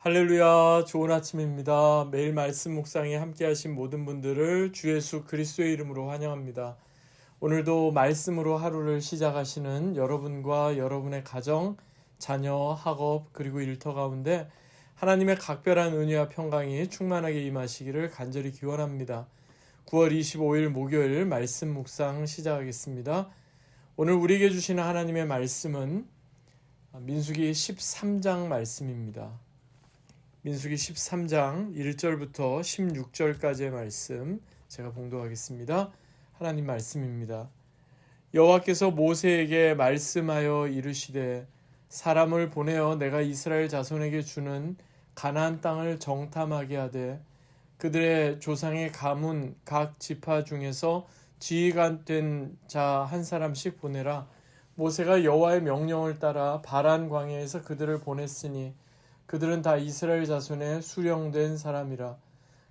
할렐루야, 좋은 아침입니다. 매일 말씀 묵상에 함께하신 모든 분들을 주 예수 그리스도의 이름으로 환영합니다. 오늘도 말씀으로 하루를 시작하시는 여러분과 여러분의 가정, 자녀, 학업, 그리고 일터 가운데 하나님의 각별한 은혜와 평강이 충만하게 임하시기를 간절히 기원합니다. 9월 25일 목요일 말씀 묵상 시작하겠습니다. 오늘 우리에게 주시는 하나님의 말씀은 민수기 13장 말씀입니다. 민수기 13장 1절부터 16절까지의 말씀 제가 봉독하겠습니다. 하나님 말씀입니다. 여호와께서 모세에게 말씀하여 이르시되 사람을 보내어 내가 이스라엘 자손에게 주는 가나안 땅을 정탐하게 하되 그들의 조상의 가문 각 지파 중에서 지휘관 자 한 사람씩 보내라. 모세가 여호와의 명령을 따라 바란 광야에서 그들을 보냈으니 그들은 다 이스라엘 자손의 수령된 사람이라.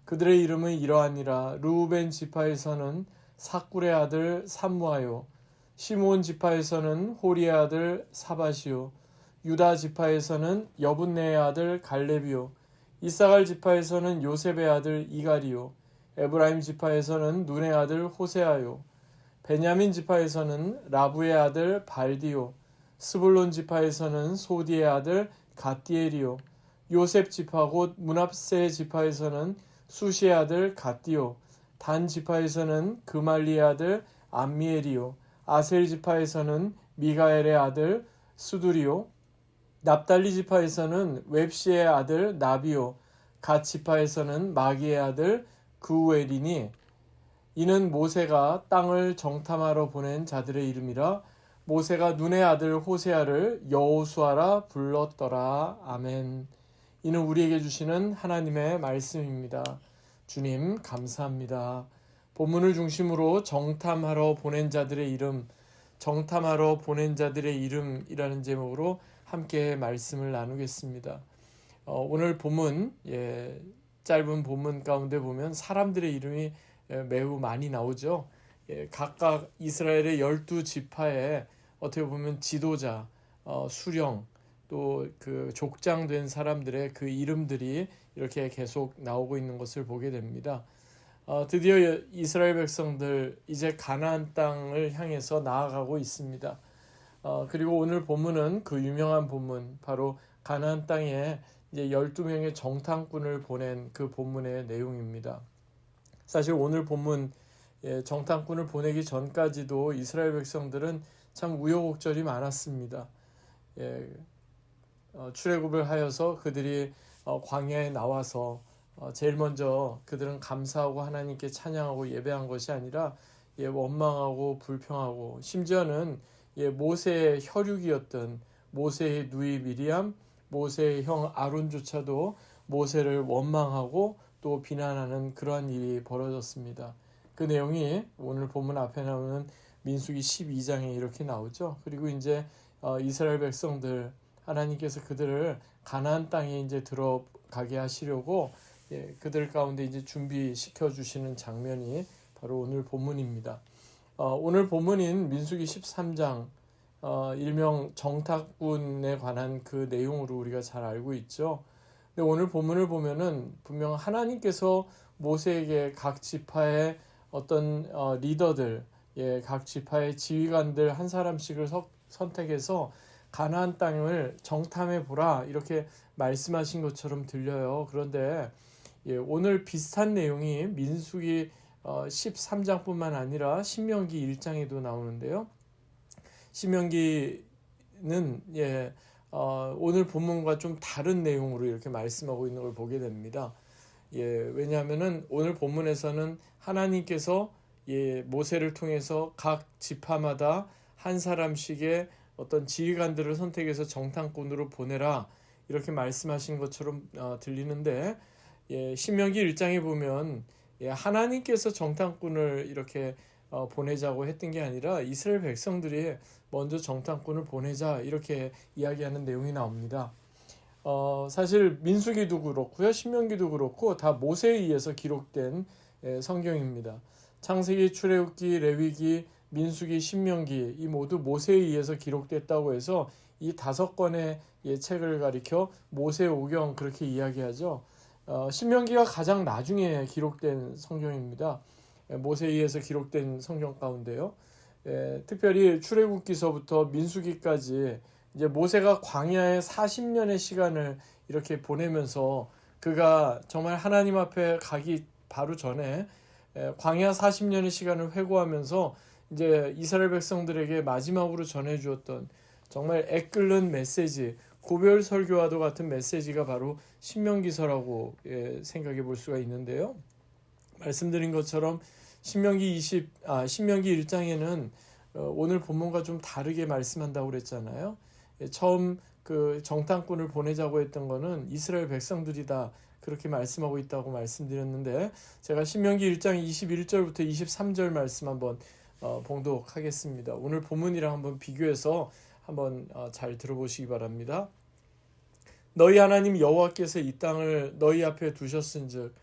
그들의 이름은 이러하니라. 르우벤 지파에서는 사꿀의 아들 삼무아요. 시므온 지파에서는 호리의 아들 사밧이요. 유다 지파에서는 여분네의 아들 갈렙이요. 이사갈 지파에서는 요셉의 아들 이갈이요. 에브라임 지파에서는 눈의 아들 호세아요. 베냐민 지파에서는 라부의 아들 발디요. 스불론 지파에서는 소디의 아들 갓디엘이요. 요셉 지파 곧 므납세 지파에서는 수시의 아들 갓디요. 단 지파에서는 그말리의 아들 암미엘이요. 아셀 지파에서는 미가엘의 아들 수두리요. 납달리 지파에서는 웹시의 아들 나비요. 갓 지파에서는 마기의 아들 그우엘이니 이는 모세가 땅을 정탐하러 보낸 자들의 이름이라. 모세가 눈의 아들 호세아를 여호수아라 불렀더라. 아멘. 이는 우리에게 주시는 하나님의 말씀입니다. 주님 감사합니다. 본문을 중심으로 정탐하러 보낸 자들의 이름, 정탐하러 보낸 자들의 이름이라는 제목으로 함께 말씀을 나누겠습니다. 오늘 본문, 짧은 본문 가운데 보면 사람들의 이름이 매우 많이 나오죠. 각각 이스라엘의 12지파에 어떻게 보면 지도자, 수령, 또 그 족장된 사람들의 그 이름들이 이렇게 계속 나오고 있는 것을 보게 됩니다. 드디어 이스라엘 백성들 이제 가나안 땅을 향해서 나아가고 있습니다. 그리고 오늘 본문은 그 유명한 본문, 바로 가나안 땅에 이제 12명의 정탐꾼을 보낸 그 본문의 내용입니다. 사실 오늘 본문 정탐꾼을 보내기 전까지도 이스라엘 백성들은 참 우여곡절이 많았습니다. 출애굽을 하여서 그들이 광야에 나와서 제일 먼저 그들은 감사하고 하나님께 찬양하고 예배한 것이 아니라 원망하고 불평하고 심지어는 모세의 혈육이었던 모세의 누이 미리암, 모세의 형 아론조차도 모세를 원망하고 또 비난하는 그러한 일이 벌어졌습니다. 그 내용이 오늘 본문 앞에 나오는 민수기 12장에 이렇게 나오죠. 그리고 이제 이스라엘 백성들 하나님께서 그들을 가나안 땅에 이제 들어가게 하시려고 그들 가운데 이제 준비시켜 주시는 장면이 바로 오늘 본문입니다. 오늘 본문인 민수기 13장 일명 정탐꾼에 관한 그 내용으로 우리가 잘 알고 있죠. 근데 오늘 본문을 보면은 분명 하나님께서 모세에게 각 지파의 어떤 리더들, 각 지파의 지휘관들 한 사람씩을 선택해서 가나안 땅을 정탐해 보라 이렇게 말씀하신 것처럼 들려요. 그런데 오늘 비슷한 내용이 민수기 13장뿐만 아니라 신명기 1장에도 나오는데요. 신명기는 오늘 본문과 좀 다른 내용으로 이렇게 말씀하고 있는 걸 보게 됩니다. 왜냐하면은 오늘 본문에서는 하나님께서 모세를 통해서 각 지파마다 한 사람씩의 어떤 지휘관들을 선택해서 정탐꾼으로 보내라 이렇게 말씀하신 것처럼 들리는데 신명기 1장에 보면 하나님께서 정탐꾼을 이렇게 보내자고 했던 게 아니라 이스라엘 백성들이 먼저 정탐꾼을 보내자 이렇게 이야기하는 내용이 나옵니다. 사실 민수기도 그렇고요, 신명기도 그렇고 다 모세에 의해서 기록된 성경입니다. 창세기, 출애굽기, 레위기, 민수기, 신명기 이 모두 모세에 의해서 기록됐다고 해서 이 5권의 책을 가리켜 모세오경 그렇게 이야기하죠. 신명기가 가장 나중에 기록된 성경입니다. 모세에 의해서 기록된 성경 가운데요. 특별히 출애굽기서부터 민수기까지 이제 모세가 광야에 40년의 시간을 이렇게 보내면서 그가 정말 하나님 앞에 가기 바로 전에 광야 40년의 시간을 회고하면서 이제 이스라엘 백성들에게 마지막으로 전해주었던 정말 애끓는 메시지, 고별 설교와도 같은 메시지가 바로 신명기서라고 생각해 볼 수가 있는데요. 말씀드린 것처럼 신명기 1장에는 오늘 본문과 좀 다르게 말씀한다고 그랬잖아요. 처음 그 정탐꾼을 보내자고 했던 거는 이스라엘 백성들이다 그렇게 말씀하고 있다고 말씀드렸는데, 제가 신명기 1장 21절부터 23절 말씀 한번 봉독하겠습니다. 오늘 본문이랑 한번 비교해서 한번 잘 들어보시기 바랍니다. 너희 하나님 여호와께서 이 땅을 너희 앞에 두셨은즉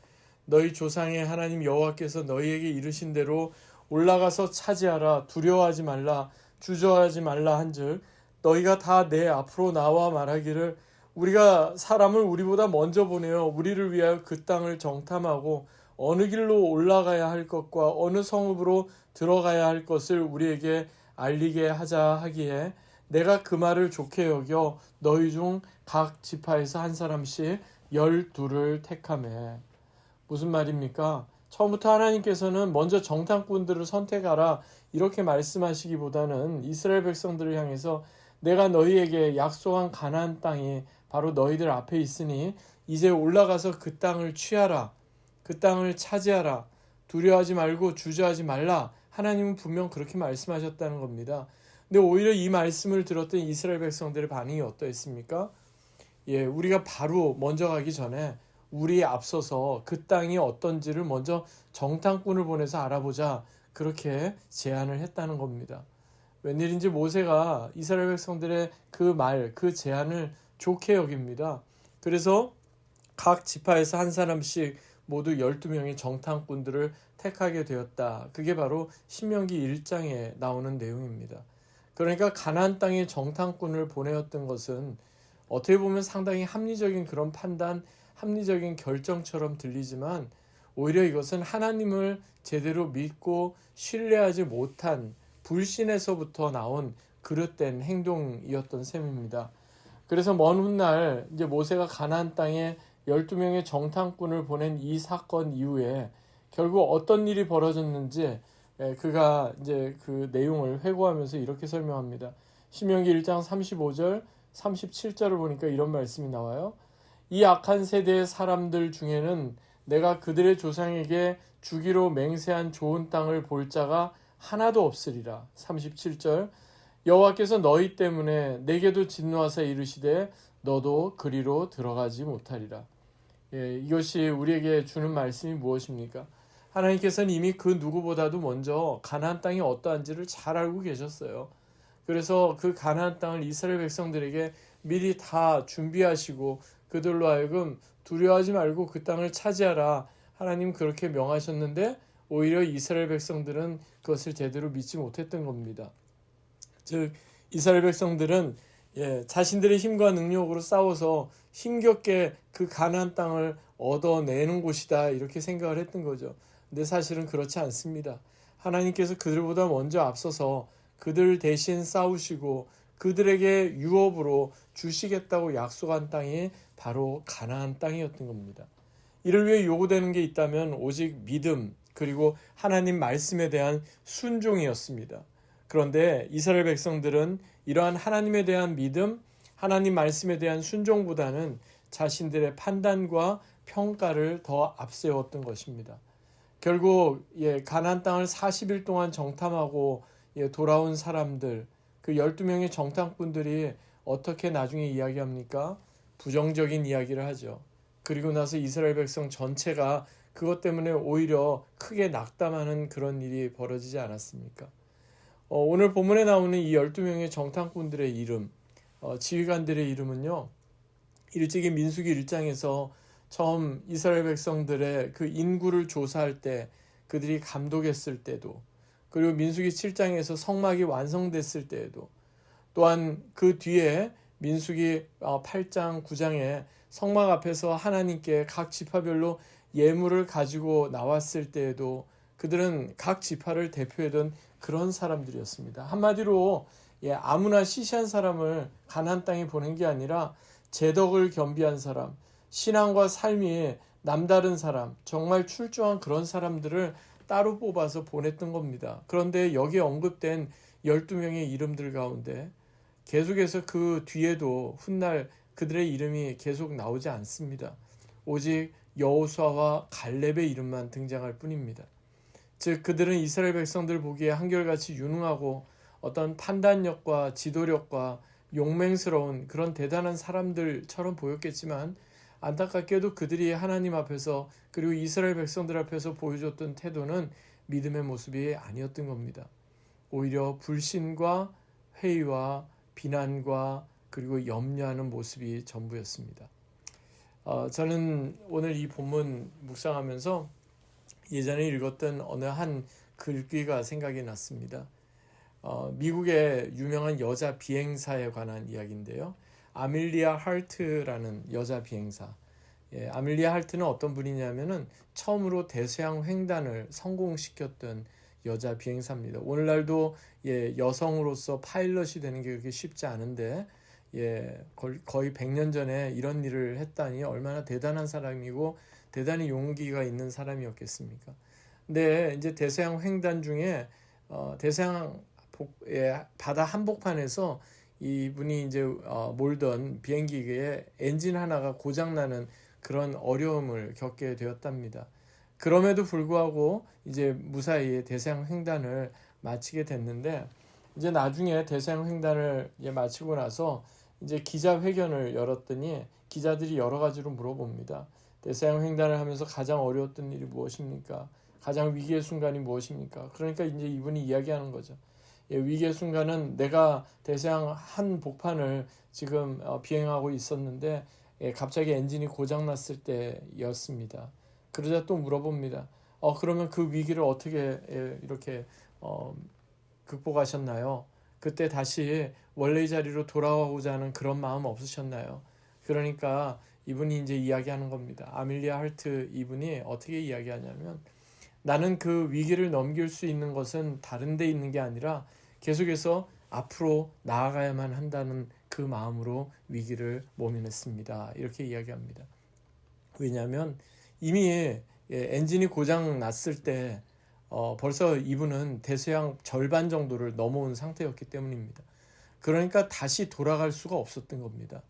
너희 조상의 하나님 여호와께서 너희에게 이르신 대로 올라가서 차지하라, 두려워하지 말라, 주저하지 말라 한즉 너희가 다 내 앞으로 나와 말하기를 우리가 사람을 우리보다 먼저 보내어 우리를 위하여 그 땅을 정탐하고 어느 길로 올라가야 할 것과 어느 성읍으로 들어가야 할 것을 우리에게 알리게 하자 하기에 내가 그 말을 좋게 여겨 너희 중 각 지파에서 한 사람씩 12를 택하매. 무슨 말입니까? 처음부터 하나님께서는 먼저 정탐꾼들을 선택하라 이렇게 말씀하시기보다는 이스라엘 백성들을 향해서 내가 너희에게 약속한 가나안 땅이 바로 너희들 앞에 있으니 이제 올라가서 그 땅을 취하라, 그 땅을 차지하라, 두려워하지 말고 주저하지 말라. 하나님은 분명 그렇게 말씀하셨다는 겁니다. 근데 오히려 이 말씀을 들었던 이스라엘 백성들의 반응이 어떠했습니까? 우리가 바로 먼저 가기 전에 우리에 앞서서 그 땅이 어떤지를 먼저 정탐꾼을 보내서 알아보자 그렇게 제안을 했다는 겁니다. 웬일인지 모세가 이스라엘 백성들의 그 말, 그 제안을 좋게 여깁니다. 그래서 각 지파에서 한 사람씩 모두 12명의 정탐꾼들을 택하게 되었다. 그게 바로 신명기 1장에 나오는 내용입니다. 그러니까 가나안 땅에 정탐꾼을 보내었던 것은 어떻게 보면 상당히 합리적인 그런 판단, 합리적인 결정처럼 들리지만 오히려 이것은 하나님을 제대로 믿고 신뢰하지 못한 불신에서부터 나온 그릇된 행동이었던 셈입니다. 그래서 먼 훗날 이제 모세가 가나안 땅에 12명의 정탐꾼을 보낸 이 사건 이후에 결국 어떤 일이 벌어졌는지 그가 이제 그 내용을 회고하면서 이렇게 설명합니다. 신명기 1장 35절, 37절을 보니까 이런 말씀이 나와요. 이 악한 세대의 사람들 중에는 내가 그들의 조상에게 주기로 맹세한 좋은 땅을 볼 자가 하나도 없으리라. 37절 여호와께서 너희 때문에 내게도 진노하사 이르시되 너도 그리로 들어가지 못하리라. 이것이 우리에게 주는 말씀이 무엇입니까? 하나님께서는 이미 그 누구보다도 먼저 가나안 땅이 어떠한지를 잘 알고 계셨어요. 그래서 그 가나안 땅을 이스라엘 백성들에게 미리 다 준비하시고 그들로 하여금 두려워하지 말고 그 땅을 차지하라. 하나님 그렇게 명하셨는데 오히려 이스라엘 백성들은 그것을 제대로 믿지 못했던 겁니다. 즉 이스라엘 백성들은 자신들의 힘과 능력으로 싸워서 힘겹게 그 가나안 땅을 얻어내는 곳이다 이렇게 생각을 했던 거죠. 근데 사실은 그렇지 않습니다. 하나님께서 그들보다 먼저 앞서서 그들 대신 싸우시고 그들에게 유업으로 주시겠다고 약속한 땅이 바로 가나안 땅이었던 겁니다. 이를 위해 요구되는 게 있다면 오직 믿음 그리고 하나님 말씀에 대한 순종이었습니다. 그런데 이스라엘 백성들은 이러한 하나님에 대한 믿음, 하나님 말씀에 대한 순종보다는 자신들의 판단과 평가를 더 앞세웠던 것입니다. 결국 가나안 땅을 40일 동안 정탐하고 돌아온 사람들, 그 12명의 정탐꾼들이 어떻게 나중에 이야기합니까? 부정적인 이야기를 하죠. 그리고 나서 이스라엘 백성 전체가 그것 때문에 오히려 크게 낙담하는 그런 일이 벌어지지 않았습니까? 오늘 본문에 나오는 이 12명의 정탐꾼들의 이름, 지휘관들의 이름은요, 일찍이 민수기 1장에서 처음 이스라엘 백성들의 그 인구를 조사할 때 그들이 감독했을 때도, 그리고 민수기 7장에서 성막이 완성됐을 때에도, 또한 그 뒤에 민수기 8장 9장에 성막 앞에서 하나님께 각 지파별로 예물을 가지고 나왔을 때에도 그들은 각 지파를 대표하던 그런 사람들이었습니다. 한마디로 아무나 시시한 사람을 가나안 땅에 보낸 게 아니라 재덕을 겸비한 사람, 신앙과 삶이 남다른 사람, 정말 출중한 그런 사람들을 따로 뽑아서 보냈던 겁니다. 그런데 여기에 언급된 12명의 이름들 가운데 계속해서 그 뒤에도 훗날 그들의 이름이 계속 나오지 않습니다. 오직 여호수아와 갈렙의 이름만 등장할 뿐입니다. 즉 그들은 이스라엘 백성들 보기에 한결같이 유능하고 어떤 판단력과 지도력과 용맹스러운 그런 대단한 사람들처럼 보였겠지만 안타깝게도 그들이 하나님 앞에서 그리고 이스라엘 백성들 앞에서 보여줬던 태도는 믿음의 모습이 아니었던 겁니다. 오히려 불신과 회의와 비난과 그리고 염려하는 모습이 전부였습니다. 저는 오늘 이 본문 묵상하면서 예전에 읽었던 어느 한 글귀가 생각이 났습니다. 미국의 유명한 여자 비행사에 관한 이야기인데요. 아밀리아 할트라는 여자 비행사. 아밀리아 할트는 어떤 분이냐면은 처음으로 대서양 횡단을 성공시켰던 여자 비행사입니다. 오늘날도 여성으로서 파일럿이 되는 게 그렇게 쉽지 않은데 거의 100년 전에 이런 일을 했다니 얼마나 대단한 사람이고 대단히 용기가 있는 사람이었겠습니까? 근데 이제 대서양 횡단 중에 대서양 바다 한복판에서 이분이 이제 몰던 비행기의 엔진 하나가 고장나는 그런 어려움을 겪게 되었답니다. 그럼에도 불구하고 이제 무사히 대서양 횡단을 마치게 됐는데 이제 나중에 대서양 횡단을 마치고 나서 이제 기자회견을 열었더니 기자들이 여러 가지로 물어봅니다. 대서양 횡단을 하면서 가장 어려웠던 일이 무엇입니까? 가장 위기의 순간이 무엇입니까? 그러니까 이제 이분이 이야기하는 거죠. 위기의 순간은 내가 대서양 한 복판을 지금 비행하고 있었는데 갑자기 엔진이 고장났을 때였습니다. 그러자 또 물어봅니다. 그러면 그 위기를 어떻게 이렇게 극복하셨나요? 그때 다시 원래의 자리로 돌아가고자 하는 그런 마음 없으셨나요? 그러니까 이분이 이제 이야기하는 겁니다. 아밀리아 할트 이분이 어떻게 이야기하냐면 나는 그 위기를 넘길 수 있는 것은 다른 데 있는 게 아니라 계속해서 앞으로 나아가야만 한다는 그 마음으로 위기를 모면했습니다. 이렇게 이야기합니다. 왜냐하면 이미 엔진이 고장 났을 때 벌써 이분은 대서양 절반 정도를 넘어온 상태였기 때문입니다. 그러니까 다시 돌아갈 수가 없었던 겁니다.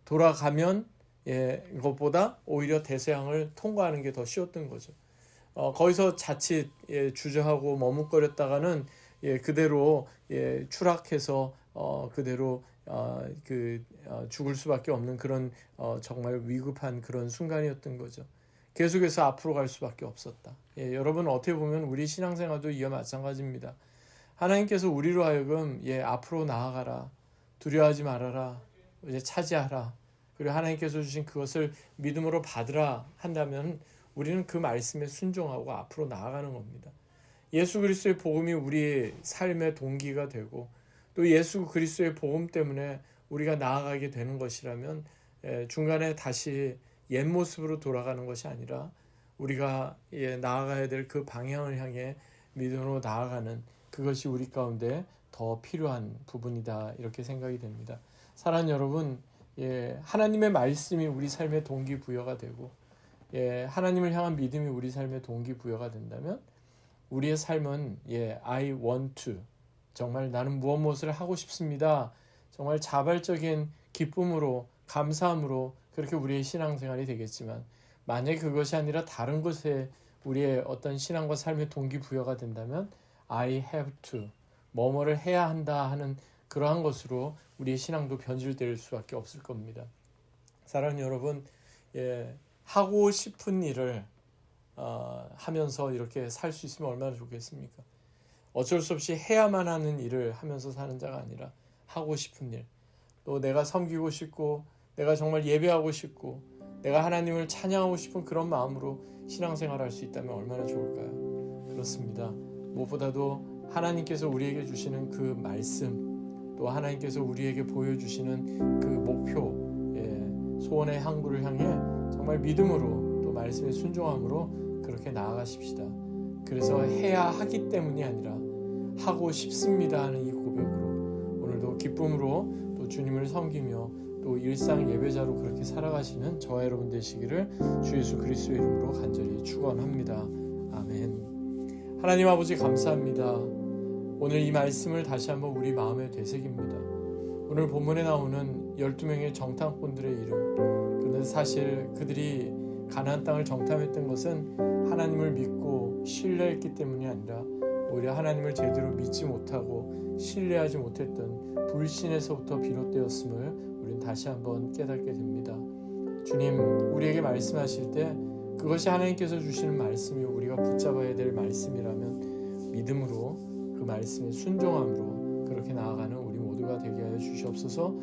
돌아가면 이것보다 오히려 대서양을 통과하는 게 더 쉬웠던 거죠. 거기서 자칫 주저하고 머뭇거렸다가는 그대로 추락해서 그대로 죽을 수밖에 없는 그런 정말 위급한 그런 순간이었던 거죠. 계속해서 앞으로 갈 수밖에 없었다. 여러분 어떻게 보면 우리 신앙생활도 이와 마찬가지입니다. 하나님께서 우리로 하여금 앞으로 나아가라, 두려워하지 말아라, 이제 차지하라, 그리고 하나님께서 주신 그것을 믿음으로 받으라 한다면 우리는 그 말씀에 순종하고 앞으로 나아가는 겁니다. 예수 그리스도의 복음이 우리의 삶의 동기가 되고 또 예수 그리스도의 복음 때문에 우리가 나아가게 되는 것이라면 중간에 다시 옛 모습으로 돌아가는 것이 아니라 우리가 나아가야 될 그 방향을 향해 믿음으로 나아가는 그것이 우리 가운데 더 필요한 부분이다 이렇게 생각이 됩니다. 사랑하는 여러분, 하나님의 말씀이 우리 삶의 동기부여가 되고 하나님을 향한 믿음이 우리 삶의 동기부여가 된다면 우리의 삶은 I want to 정말 나는 무엇을 하고 싶습니다. 정말 자발적인 기쁨으로 감사함으로 그렇게 우리의 신앙생활이 되겠지만 만약에 그것이 아니라 다른 것에 우리의 어떤 신앙과 삶의 동기부여가 된다면 I have to 뭐뭐를 해야 한다 하는 그러한 것으로 우리의 신앙도 변질될 수밖에 없을 겁니다. 사랑하는 여러분, 하고 싶은 일을 하면서 이렇게 살 수 있으면 얼마나 좋겠습니까? 어쩔 수 없이 해야만 하는 일을 하면서 사는 자가 아니라 하고 싶은 일, 또 내가 섬기고 싶고 내가 정말 예배하고 싶고 내가 하나님을 찬양하고 싶은 그런 마음으로 신앙생활할 수 있다면 얼마나 좋을까요? 그렇습니다. 무엇보다도 하나님께서 우리에게 주시는 그 말씀, 또 하나님께서 우리에게 보여주시는 그 목표, 소원의 항구를 향해 정말 믿음으로 또 말씀에 순종함으로 그렇게 나아가십시다. 그래서 해야 하기 때문이 아니라 하고 싶습니다 하는 이 고백으로 오늘도 기쁨으로 또 주님을 섬기며 또 일상 예배자로 그렇게 살아가시는 저와 여러분 되시기를 주 예수 그리스도의 이름으로 간절히 축원합니다. 아멘. 하나님 아버지 감사합니다. 오늘 이 말씀을 다시 한번 우리 마음에 되새깁니다. 오늘 본문에 나오는 12명의 정탐꾼들의 이름, 그런데 사실 그들이 가나안 땅을 정탐했던 것은 하나님을 믿고 신뢰했기 때문이 아니라 오히려 하나님을 제대로 믿지 못하고 신뢰하지 못했던 불신에서부터 비롯되었음을 우리는 다시 한번 깨닫게 됩니다. 주님, 우리에게 말씀하실 때 그것이 하나님께서 주시는 말씀이요 우리가 붙잡아야 될 말씀이라면 믿음으로 그 말씀에 순종함으로 그렇게 나아가는 우리 모두가 되게 하여 주시옵소서.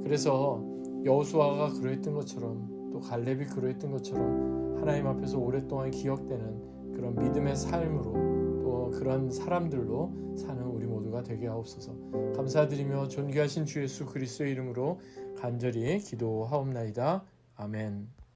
그래서 여호수아가 그러했던 것처럼 또 갈렙이 그러했던 것처럼 하나님 앞에서 오랫동안 기억되는 그런 믿음의 삶으로 또 그런 사람들로 사는 우리 모두가 되게 하옵소서. 감사드리며 존귀하신 주 예수 그리스도의 이름으로 간절히 기도하옵나이다. 아멘.